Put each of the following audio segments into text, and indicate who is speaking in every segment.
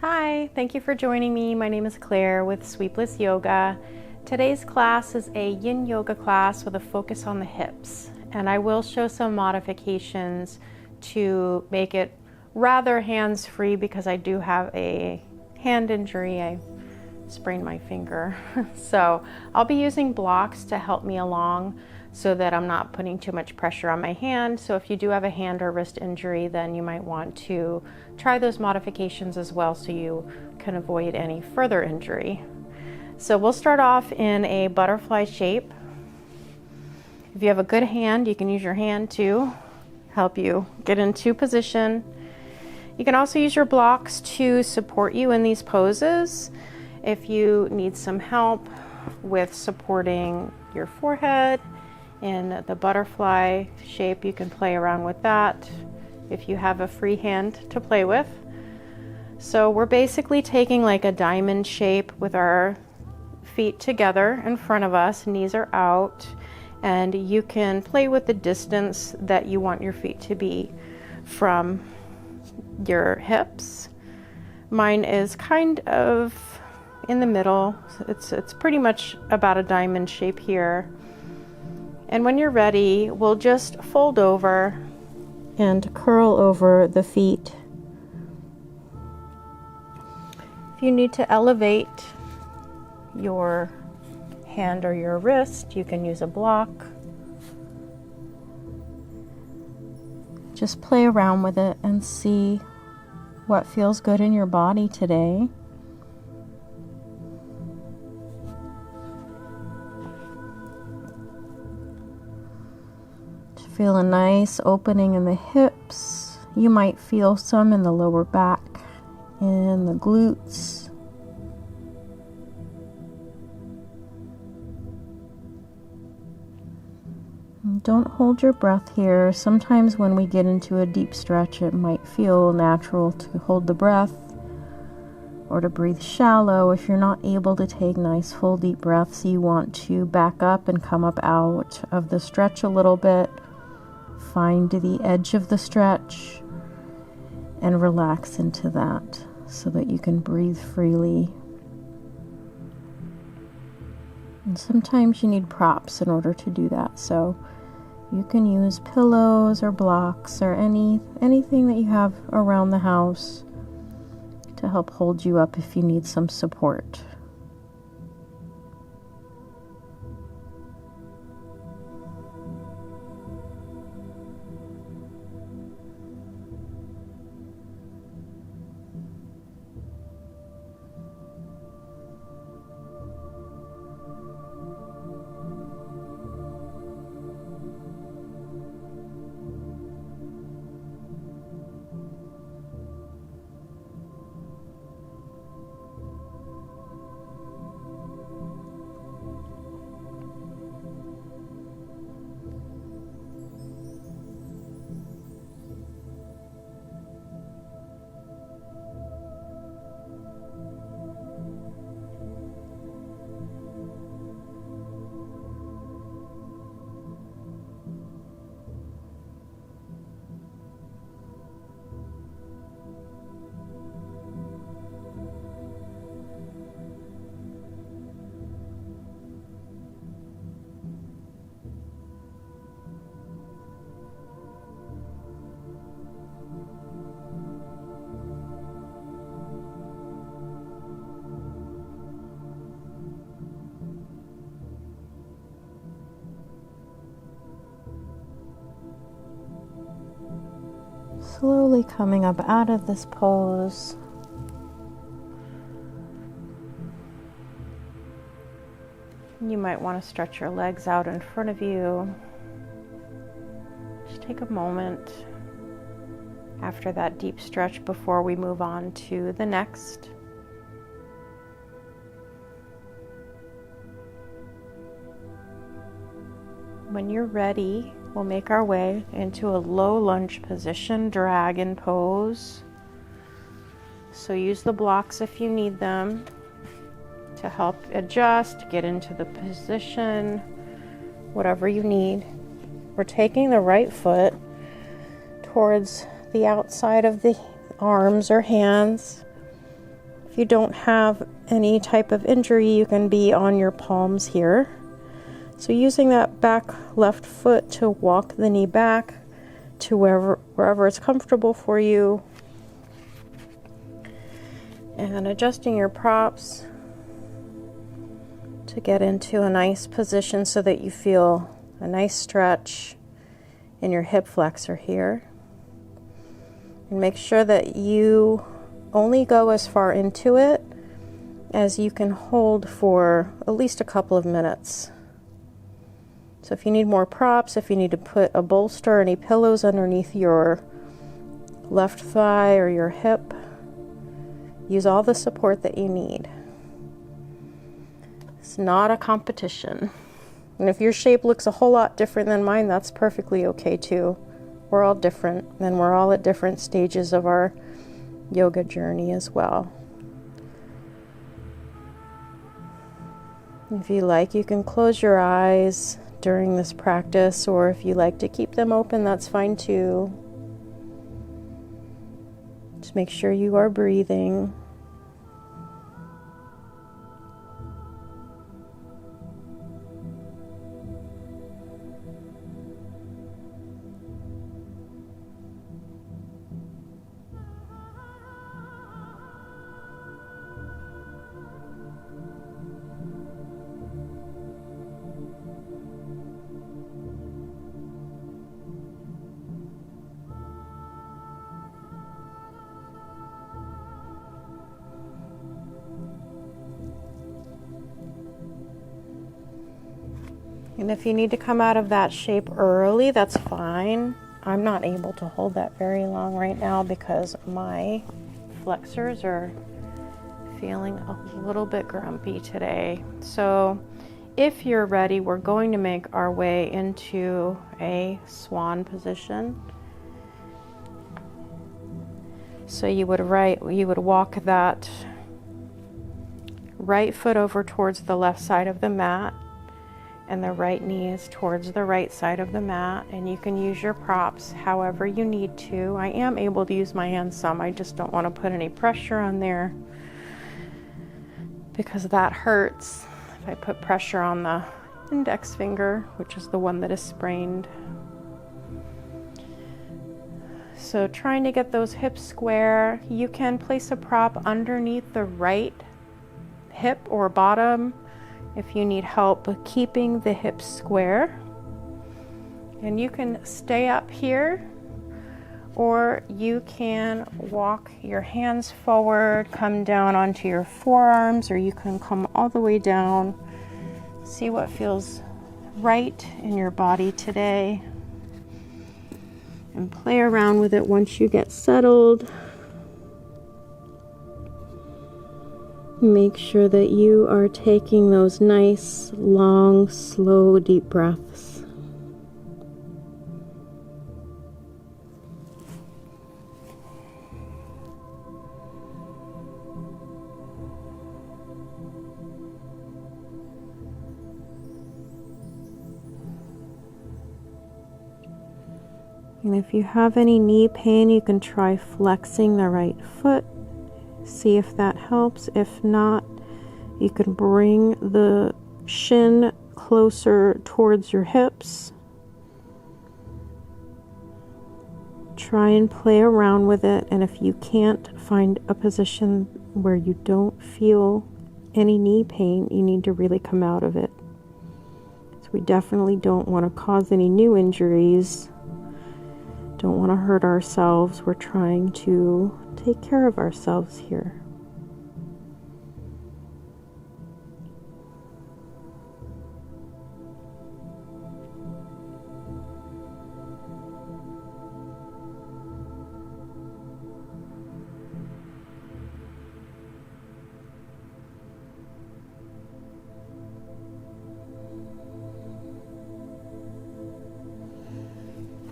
Speaker 1: Hi, thank you for joining me. My name is Claire with Sweepless Yoga. Today's class is a Yin Yoga class with a focus on the hips, and I will show some modifications to make it rather hands-free because I do have a hand injury. I sprained my finger. So I'll be using blocks to help me along so that I'm not putting too much pressure on my hand. So if you do have a hand or wrist injury, then you might want to try those modifications as well so you can avoid any further injury. So we'll start off in a butterfly shape. If you have a good hand, you can use your hand to help you get into position. You can also use your blocks to support you in these poses. If you need some help with supporting your forehead in the butterfly shape, you can play around with that if you have a free hand to play with. So we're basically taking like a diamond shape with our feet together in front of us, knees are out, and you can play with the distance that you want your feet to be from your hips. Mine is kind of in the middle. It's pretty much about a diamond shape here. And when you're ready, we'll just fold over and curl over the feet. If you need to elevate your hand or your wrist, you can use a block. Just play around with it and see what feels good in your body today. Feel a nice opening in the hips. You might feel some in the lower back, in the glutes. And don't hold your breath here. Sometimes when we get into a deep stretch, it might feel natural to hold the breath or to breathe shallow. If you're not able to take nice full deep breaths, you want to back up and come up out of the stretch a little bit. Find the edge of the stretch and relax into that so that you can breathe freely. And sometimes you need props in order to do that, so you can use pillows or blocks or anything that you have around the house to help hold you up if you need some support. Slowly coming up out of this pose. You might want to stretch your legs out in front of you. Just take a moment after that deep stretch before we move on to the next. When you're ready, we'll make our way into a low lunge position, dragon pose. So use the blocks if you need them to help adjust, get into the position, whatever you need. We're taking the right foot towards the outside of the arms or hands if you don't have any type of injury, you can be on your palms here. So using that back left foot to walk the knee back to wherever it's comfortable for you. And adjusting your props to get into a nice position so that you feel a nice stretch in your hip flexor here. And make sure that you only go as far into it as you can hold for at least a couple of minutes. So if you need more props, if you need to put a bolster, any pillows underneath your left thigh or your hip, use all the support that you need. It's not a competition. And if your shape looks a whole lot different than mine, that's perfectly okay too. We're all different, and we're all at different stages of our yoga journey as well. If you like, you can close your eyes during this practice, or if you like to keep them open, that's fine too. Just make sure you are breathing. And if you need to come out of that shape early, that's fine. I'm not able to hold that very long right now because my flexors are feeling a little bit grumpy today. So if you're ready, we're going to make our way into a swan position. So you would walk that right foot over towards the left side of the mat, and the right knee is towards the right side of the mat, and you can use your props however you need to. I am able to use my hands some, I just don't want to put any pressure on there because that hurts if I put pressure on the index finger, which is the one that is sprained. So trying to get those hips square, you can place a prop underneath the right hip or bottom if you need help keeping the hips square. And you can stay up here, or you can walk your hands forward, come down onto your forearms, or you can come all the way down. See what feels right in your body today, and play around with it once you get settled. Make sure that you are taking those nice, long, slow, deep breaths. And if you have any knee pain, you can try flexing the right foot. See if that helps. If not, you can bring the shin closer towards your hips. Try and play around with it, and if you can't find a position where you don't feel any knee pain, you need to really come out of it. So we definitely don't want to cause any new injuries. Don't want to hurt ourselves. We're trying to take care of ourselves here.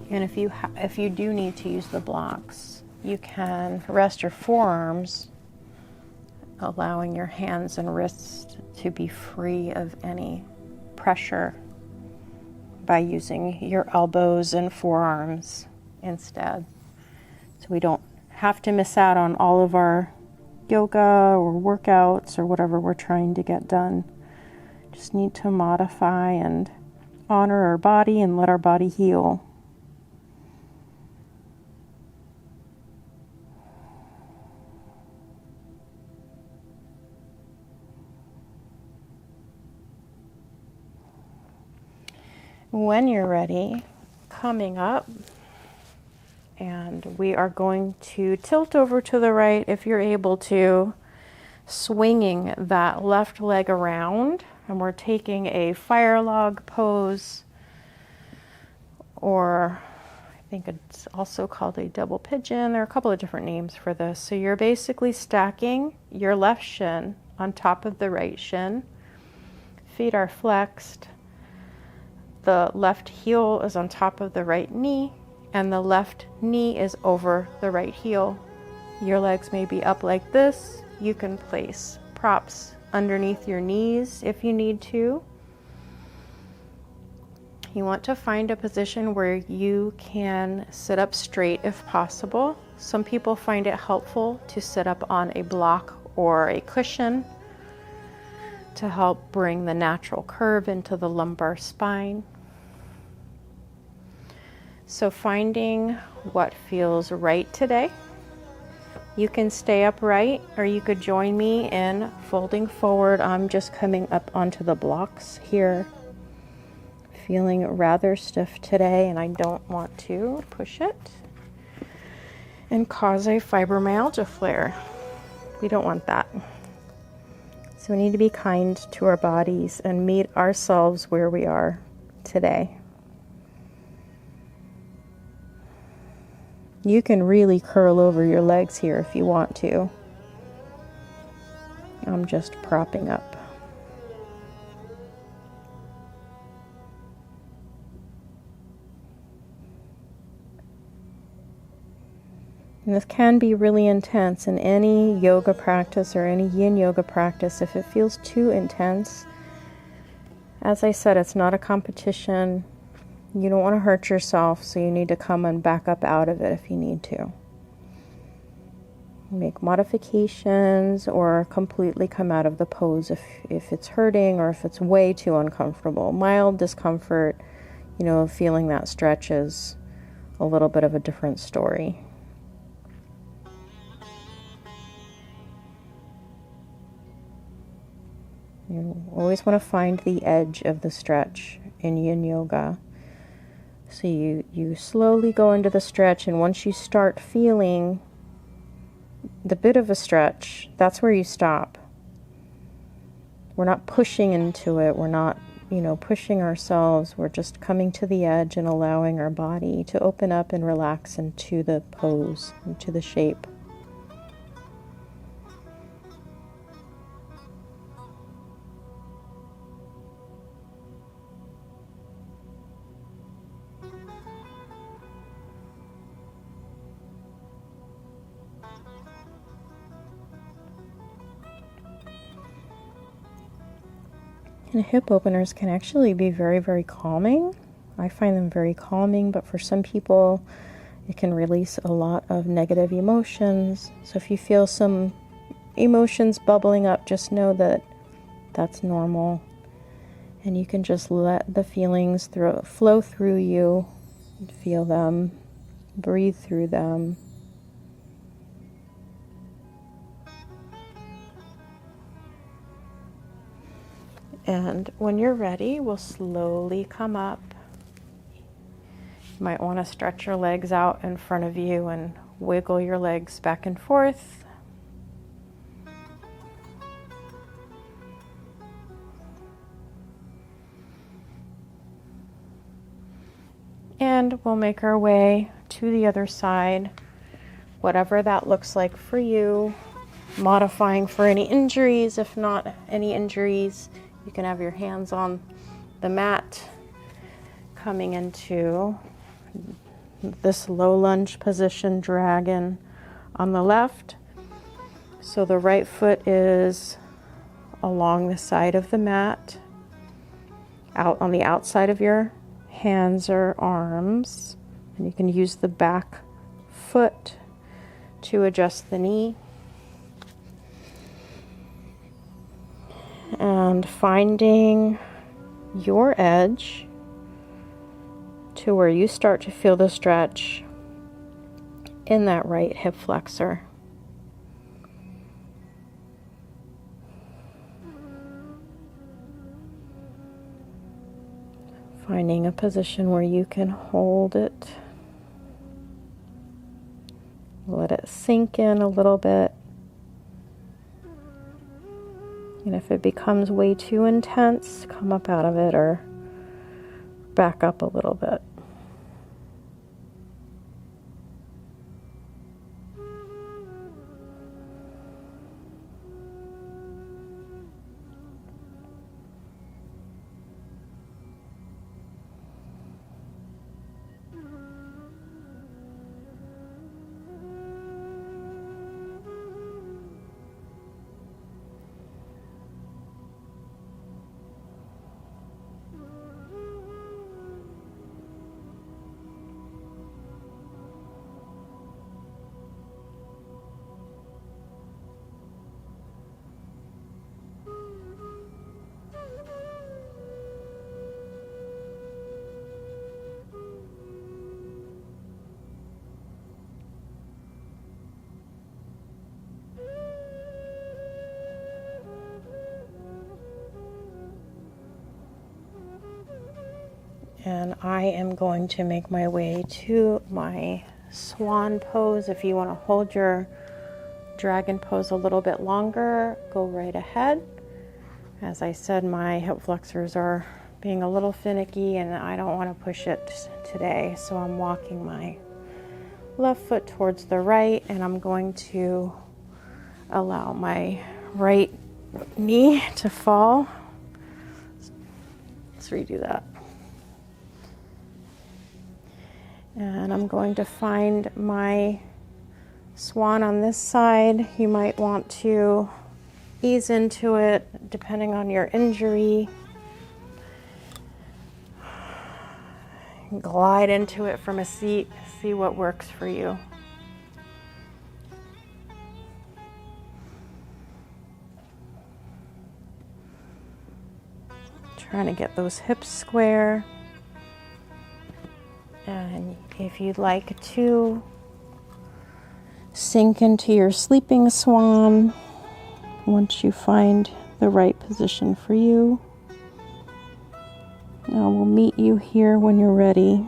Speaker 1: And if you do need to use the blocks, you can rest your forearms, allowing your hands and wrists to be free of any pressure by using your elbows and forearms instead. So we don't have to miss out on all of our yoga or workouts or whatever we're trying to get done. Just need to modify and honor our body and let our body heal. When you're ready, coming up, and we are going to tilt over to the right if you're able to, swinging that left leg around, and we're taking a fire log pose, or I think it's also called a double pigeon. There are a couple of different names for this. So you're basically stacking your left shin on top of the right shin. Feet are flexed. The left heel is on top of the right knee, and the left knee is over the right heel. Your legs may be up like this. You can place props underneath your knees if you need to. You want to find a position where you can sit up straight if possible. Some people find it helpful to sit up on a block or a cushion to help bring the natural curve into the lumbar spine. So finding what feels right today. You can stay upright, or you could join me in folding forward. I'm just coming up onto the blocks here. Feeling rather stiff today, and I don't want to push it and cause a fibromyalgia flare. We don't want that. So we need to be kind to our bodies and meet ourselves where we are today. You can really curl over your legs here if you want to. I'm just propping up. And this can be really intense in any yoga practice or any Yin Yoga practice. If it feels too intense, as I said, it's not a competition. You don't want to hurt yourself, so you need to come and back up out of it if you need to. Make modifications or completely come out of the pose if it's hurting or if it's way too uncomfortable. Mild discomfort, feeling that stretch is a little bit of a different story. You always want to find the edge of the stretch in Yin Yoga. So you slowly go into the stretch, and once you start feeling the bit of a stretch, that's where you stop. We're not pushing into it. We're not, pushing ourselves. We're just coming to the edge and allowing our body to open up and relax into the pose, into the shape. And hip openers can actually be very, very calming. I find them very calming, but for some people, it can release a lot of negative emotions. So if you feel some emotions bubbling up, just know that that's normal. And you can just let the feelings flow through you, feel them, breathe through them. And when you're ready, we'll slowly come up. You might want to stretch your legs out in front of you and wiggle your legs back and forth. And we'll make our way to the other side, whatever that looks like for you. Modifying for any injuries. If not any injuries, you can have your hands on the mat, coming into this low lunge position, dragon on the left. So the right foot is along the side of the mat, out on the outside of your hands or arms, and you can use the back foot to adjust the knee. and finding your edge to where you start to feel the stretch in that right hip flexor. Finding a position where you can hold it. Let it sink in a little bit. And if it becomes way too intense, come up out of it or back up a little bit. And I am going to make my way to my swan pose. If you want to hold your dragon pose a little bit longer, go right ahead. As I said, my hip flexors are being a little finicky and I don't want to push it today. So I'm walking my left foot towards the right and I'm going to allow my right knee to fall. Let's redo that. And I'm going to find my swan on this side. You might want to ease into it depending on your injury. Glide into it from a seat, see what works for you. Trying to get those hips square. And if you'd like to sink into your sleeping swan once you find the right position for you. Now we'll meet you here when you're ready.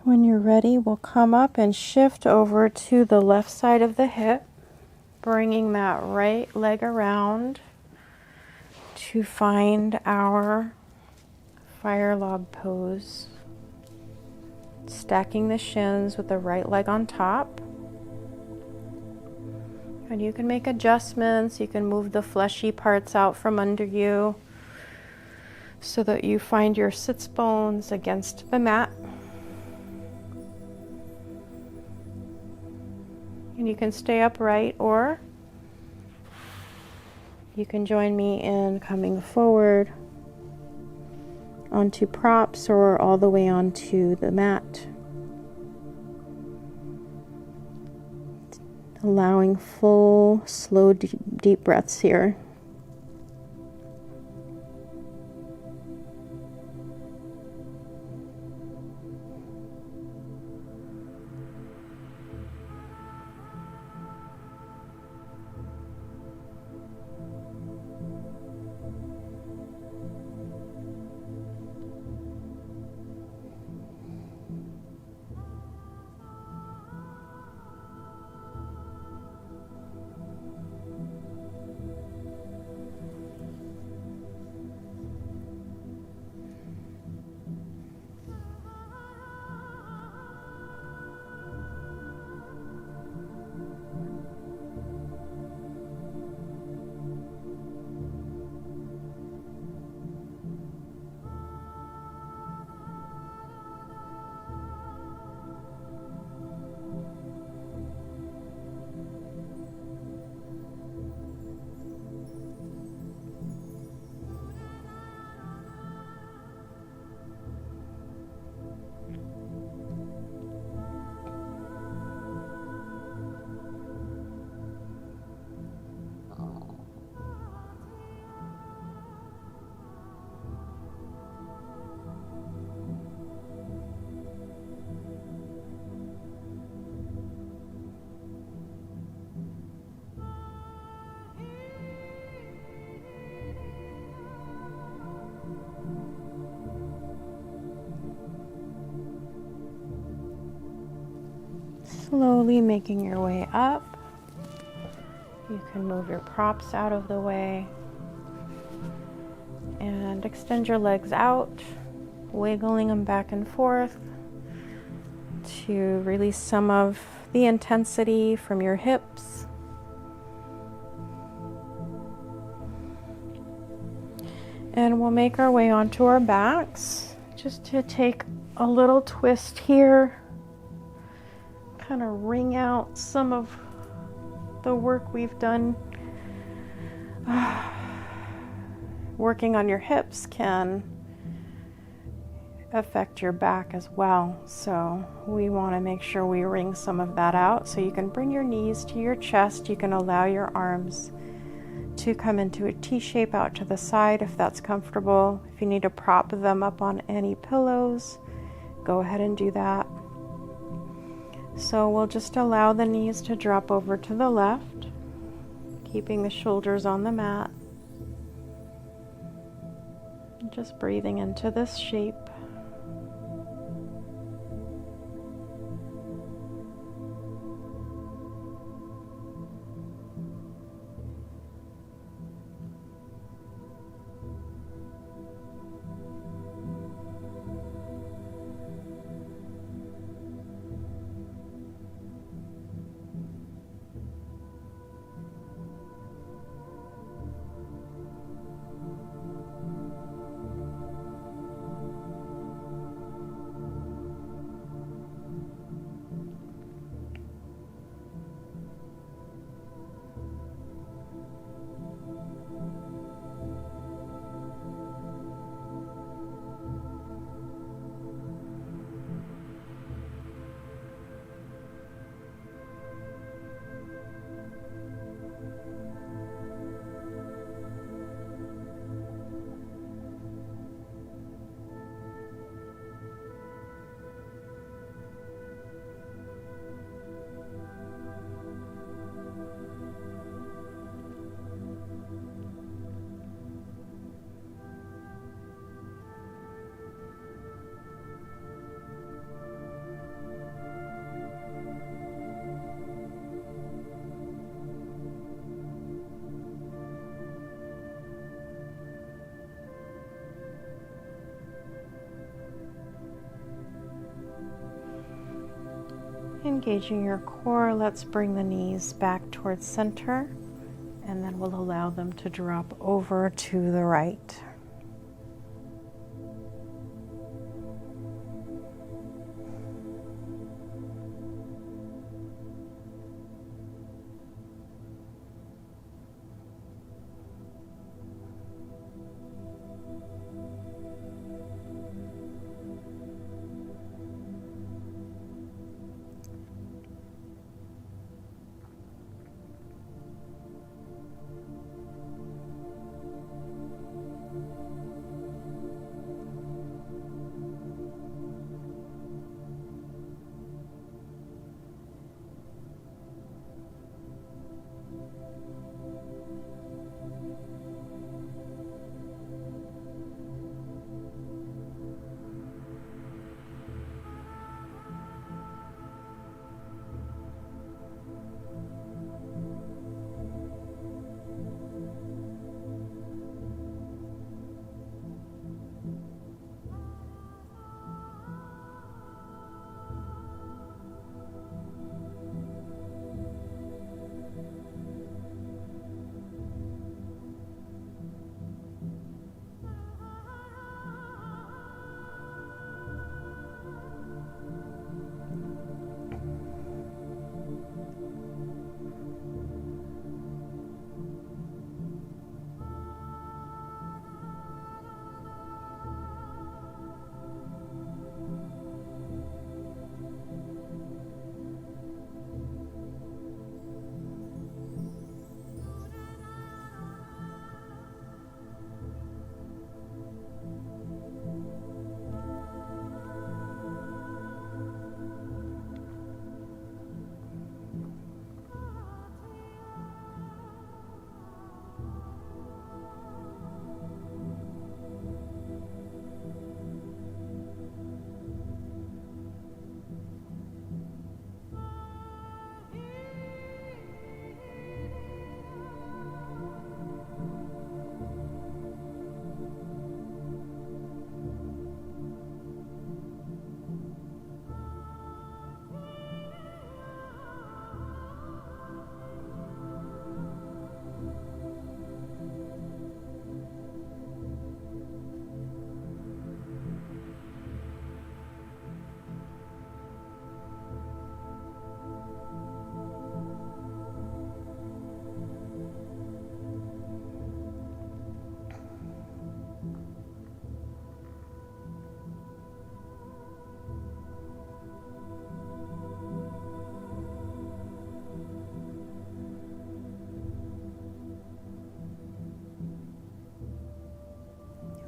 Speaker 1: When you're ready, we'll come up and shift over to the left side of the hip, bringing that right leg around to find our fire log pose. Stacking the shins with the right leg on top. And you can make adjustments. You can move the fleshy parts out from under you so that you find your sits bones against the mat. And you can stay upright, or you can join me in coming forward onto props or all the way onto the mat. Allowing full, slow, deep breaths here. Slowly making your way up. You can move your props out of the way and extend your legs out, wiggling them back and forth to release some of the intensity from your hips. And we'll make our way onto our backs just to take a little twist here. Kind of wring out some of the work we've done. Working on your hips can affect your back as well, so we want to make sure we wring some of that out. So you can bring your knees to your chest. You can allow your arms to come into a T shape out to the side if that's comfortable. If you need to prop them up on any pillows, go ahead and do that. So we'll just allow the knees to drop over to the left, keeping the shoulders on the mat. Just breathing into this shape. Engaging your core, let's bring the knees back towards center, and then we'll allow them to drop over to the right.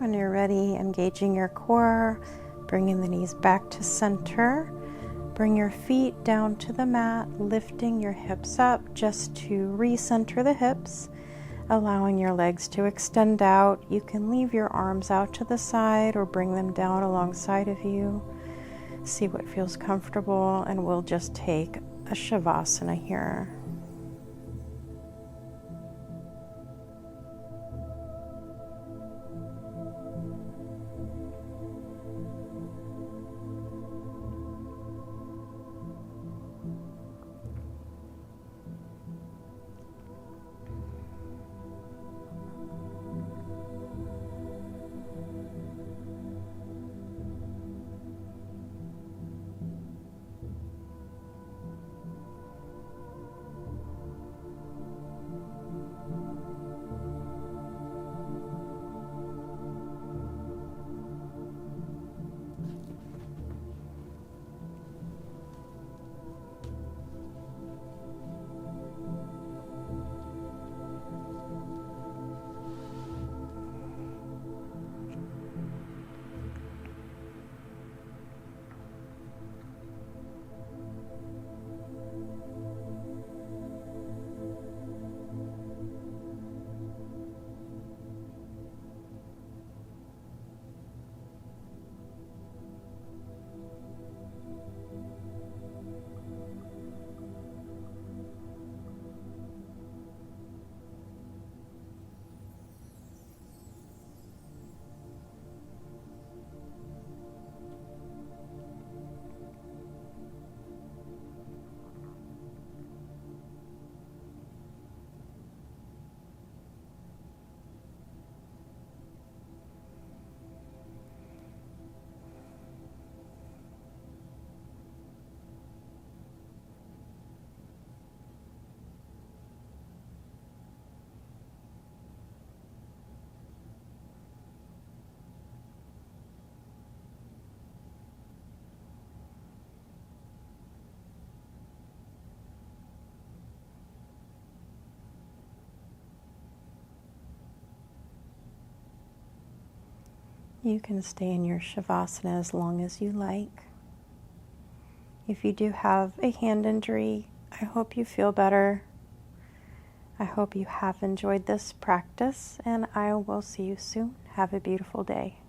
Speaker 1: When you're ready, engaging your core, bringing the knees back to center. Bring your feet down to the mat, lifting your hips up just to recenter the hips, allowing your legs to extend out. You can leave your arms out to the side or bring them down alongside of you. See what feels comfortable, and we'll just take a Shavasana here. You can stay in your Shavasana as long as you like. If you do have a hand injury, I hope you feel better. I hope you have enjoyed this practice, and I will see you soon. Have a beautiful day.